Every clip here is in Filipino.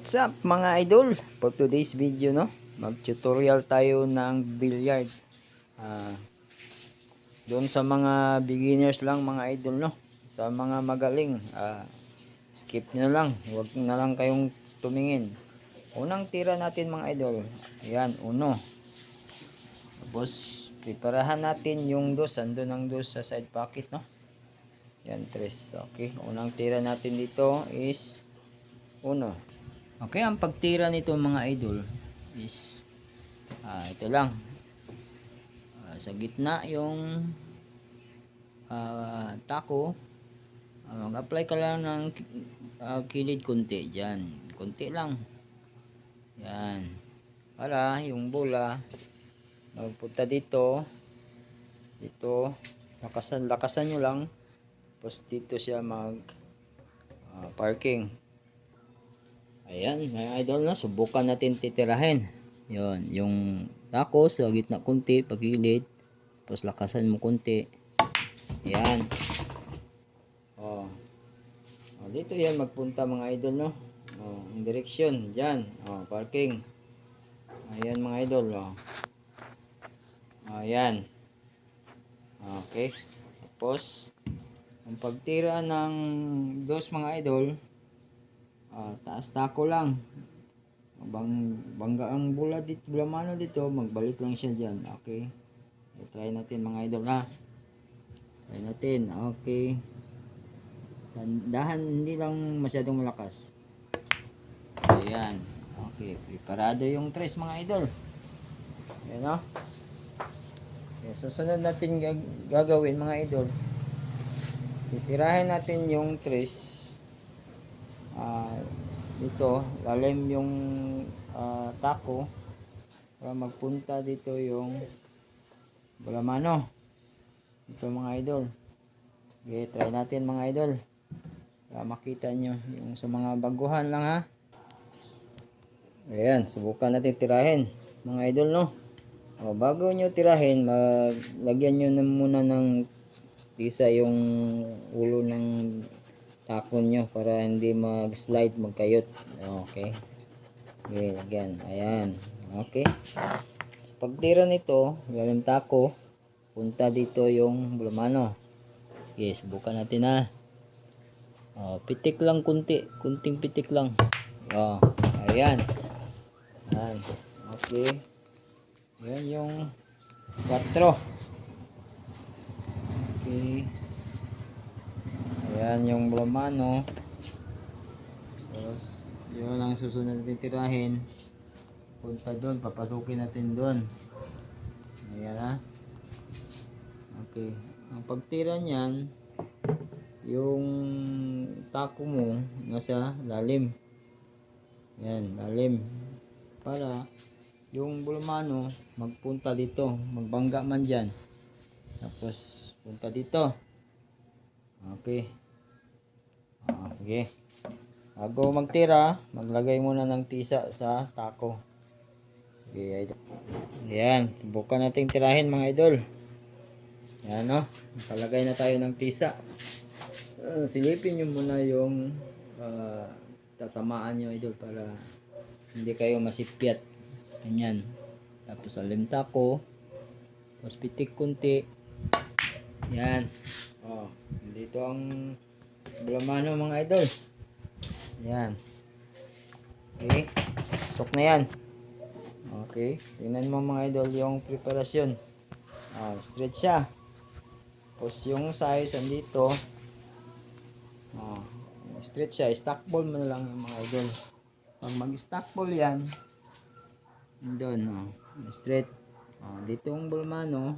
What's up mga idol? For today's video, no, mag-tutorial tayo ng billiard. Ah, Doon sa mga beginners lang mga idol, no. Sa mga magaling, skip nyo lang. Huwag na lang kayong tumingin. Unang tira natin mga idol. Ayan, uno. Tapos preparahan natin yung dos. Andun ang dos sa side pocket, no. Yan, tres. Okay, unang tira natin dito is uno. Okay, ang pagtira nito mga idol is ito lang. Sa gitna yung tako. Mag-apply ka lang ng kilid konti dyan. Konti lang. Yan. Para yung bola magpunta dito. Dito. Lakasan nyo lang. Tapos dito siya mag parking. Ayan, mga idol na. Subukan natin titirahin. Yun, yung tako sa gitna konti, pagilid. Tapos lakasan mo konti. Ayan. Dito yan magpunta mga idol, no. Ang direksyon diyan. Parking. Ayan mga idol, Ayan. Okay. Tapos ang pagtira ng dos mga idol, taas tako lang. Bangga ang bola dito, bola mano dito, magbalik lang siya diyan. Okay. Try natin mga idol, ha. Try natin. Okay. Dahan, hindi lang masyadong malakas. Ayan. Okay, preparado yung tres mga idol. Ayan, no. Okay, susunod natin gagawin mga idol. Titirahin natin yung tres. Dito, lalim yung tako para magpunta dito yung balamano. Ito mga idol. Okay, try natin mga idol. Para makita nyo yung sa mga baguhan lang, ha. Ayan, subukan natin tirahin mga idol, no. Bago nyo tirahin, maglagyan nyo na muna ng tisa yung ulo ng tako nyo para hindi mag-slide, magkayot. Okay. Okay, lagyan. Ayan. Okay. Sa pagtira nito, yung tako, punta dito yung bulamano. Okay, subukan natin, ha. Pitik lang kunting pitik lang. Ayan. Ayan. Okay. Ayan yung 4. Okay. Ayan yung bulamano. Tapos yun ang susunod natin tirahin. Punta doon, papasukin natin doon. Ayan, ha. Okay. Ang pagtira niyan, yung tako mo nasa lalim. Yan, lalim. Para yung bulamano magpunta dito, magbangga man dyan. Tapos punta dito. Okay. Okay. Bago magtira, maglagay muna ng tisa sa tako. Okay, idol. Yan, subukan nating tirahin mga idol. Yan, no. Nakalagay na tayo ng tisa. Silipin nyo muna yung tatamaan nyo idol para hindi kayo masipyat. Ganyan. Tapos alimta ko. Tapos pitik kunti. Yan. Dito ang bulamano mga idol. Yan. Okay. Sok na yan. Okay. Tingnan mo mga idol yung preparasyon. Straight siya. Tapos yung size andito. Straight siya, stock ball mo na lang yung mga idol. Pag mag-stock ball yan, doon, straight. Dito yung bulamano,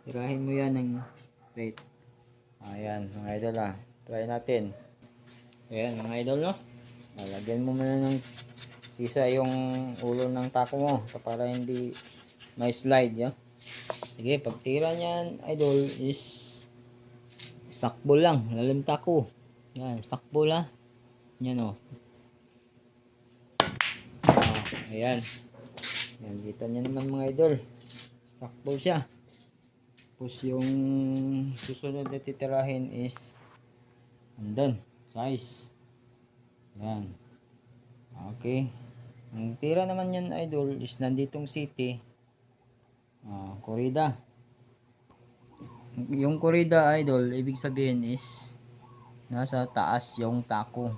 tirahin mo yan ng straight. Ayan, mga idol, try natin. Ayan, mga idol, no. Lagyan mo muna ng isa yung ulo ng tako mo para hindi may slide, ya. Sige, pagtira niyan, idol, is stock ball lang, lalim tako. Yan, stock ball, yan, ayan. Yan, kita nyo naman mga idol, stock ball siya. Tapos yung susunod na titirahin is andun, size. Yan. Okay. Ang tira naman yan idol is nanditong city. Corrida. Yung corrida idol, ibig sabihin is nasa taas yung tako.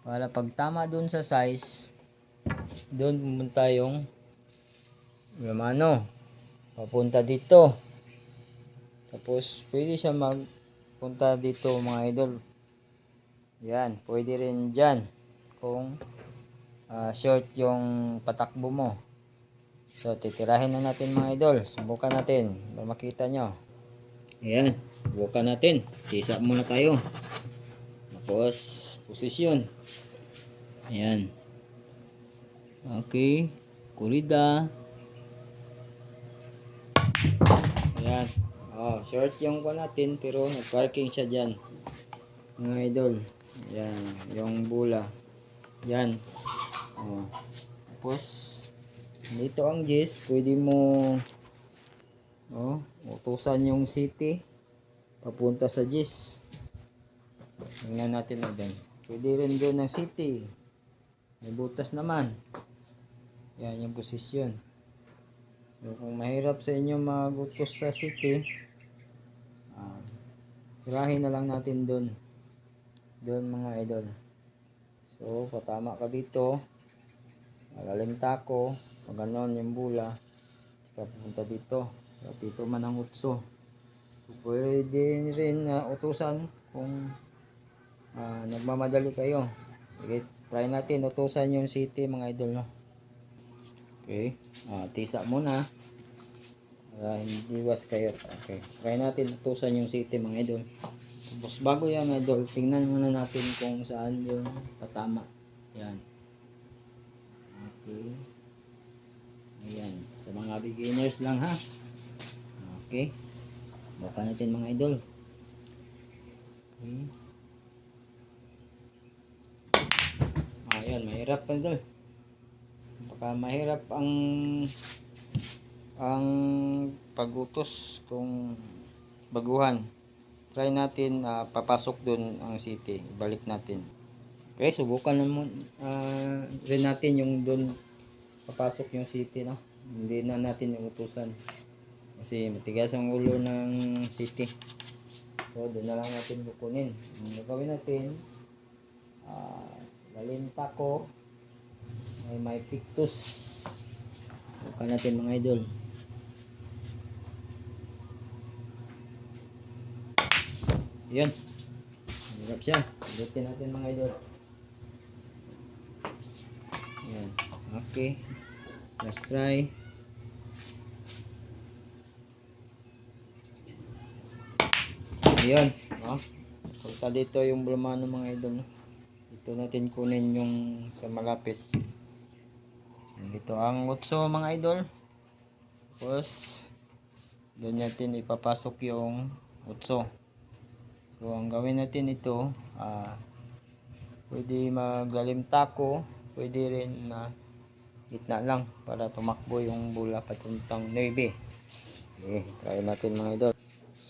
Para pag tama doon sa size, doon pumunta yung papunta dito. Tapos pwede siya magpunta dito mga idol. Yan, pwede rin dyan kung short yung patakbo mo. So titirahin na natin mga idol. Subukan natin para makita nyo. Ayan, subukan natin. Tisa muna tayo. Tapos posisyon. Ayan. Okay, corrida. Ayan. Short yung ko natin pero nag-parking siya dyan mga idol. Ayan, yung bula. Yan. Tapos dito ang gis, pwede mo utusan yung city papunta sa gis. Tingnan natin na din. Pwede rin doon ng city. May butas naman. Yan yung posisyon. So, kung mahirap sa inyo mag-utos sa city, tirahin na lang natin doon. Doon mga idol. So, patama ka dito. Malalim tako. Pag ganon yung bula. Saka pupunta dito. So, dito man ang utso. So, pwede rin utusan kung nagmamadali kayo. Okay, try natin utusan yung city mga idol, no? Okay. Tisa muna. Para hindi was kayo. Okay. Try natin utusan yung city mga idol. Tapos bago yan idol, tingnan muna natin kung saan yung patama. Yan. Okay. Ayan. Sa mga beginners lang ha. Okay. Baka natin mga idol. Okay. Ayan. Mahirap idol. Baka mahirap ang pagutos kung baguhan. Try natin papasok dun ang city. Balik natin. Okay, subukan naman rin natin yung dun papasok yung city, no? Hindi na natin yung utusan. Kasi matigas ang ulo ng city. So, doon na lang natin bukunin. Ang gagawin natin, lalim tako, may pictus. Subukan natin mga idol. Yun. Hirap siya. Ulitin natin mga idol. Yan. Okay. Let's try. Ayan. Punta dito yung bulmano mga idol. Dito natin kunin yung sa malapit. Dito ang utso mga idol. Tapos doon natin ipapasok yung utso. So ang gawin natin ito, pwede maglalim tako, pwede rin na gitna lang para tumakbo yung bula papuntang 9. Okay, try natin mga idol.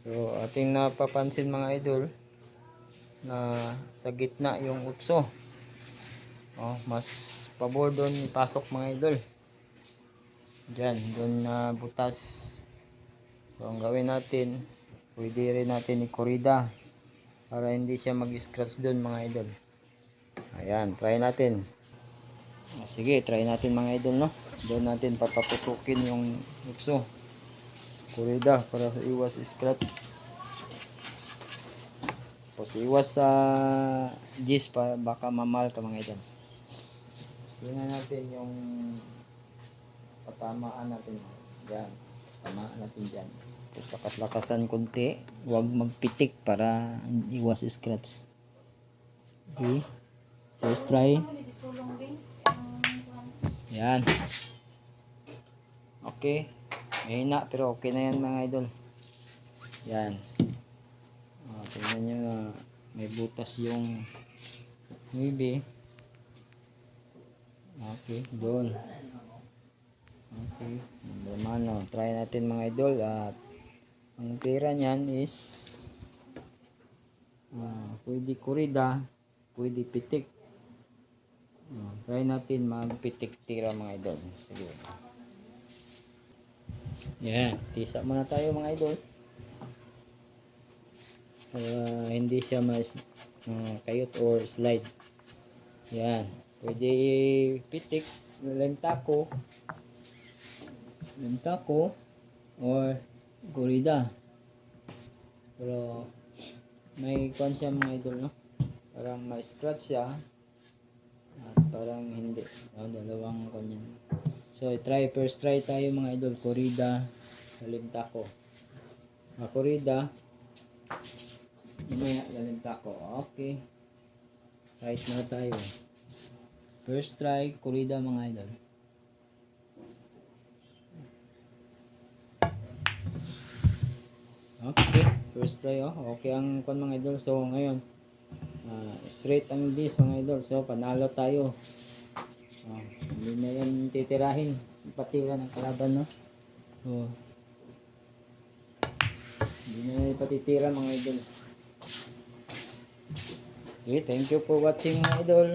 So ating napapansin mga idol na sa gitna yung utso. Mas pabor doon ipasok mga idol. Diyan, doon na butas. So ang gawin natin, pwede rin natin i-corrida para hindi siya mag-scratch doon mga idol. Ayan, try natin. Sige, try natin mga idol, no? Doon natin papapusukin yung utso. Corrida para sa iwas scratch. Tapos iwas sa gis pa baka mamal ka mga idol. Tingnan natin yung patamaan natin. Yan, tamaan natin dyan. Tapos lakas-lakasan konti. Huwag magpitik para iwas scratch. Okay. First try. Yan. Okay. Mahina pero okay na yan mga idol. Yan. Tingnan nyo na may butas yung maybe. Okay. Doon. Okay. Try natin mga idol. At ang tira nyan is pwede corrida, pwede pitik. Try natin magpitik tira mga idol. Sige. Yan, tisa muna tayo mga idol. Hindi siya mas kayot or slide. Yan. Pwede pitik, lemtako or gorida. Pero may kwan siya mga idol, no? Parang may scratch siya at parang hindi. Dalawang kanyan. So first try tayo mga idol, gorida sa lemtako. Gorida mamaya lemtako. Okay, site na tayo. First try gorida mga idol. Okay, first try. Okay ang kwan mga idol. So ngayon straight ang disc mga idol. So panalo tayo. Hindi na yan titirahin patira ng kalaban, no? So hindi na yan patitira mga idol. Okay, thank you for watching mga idol.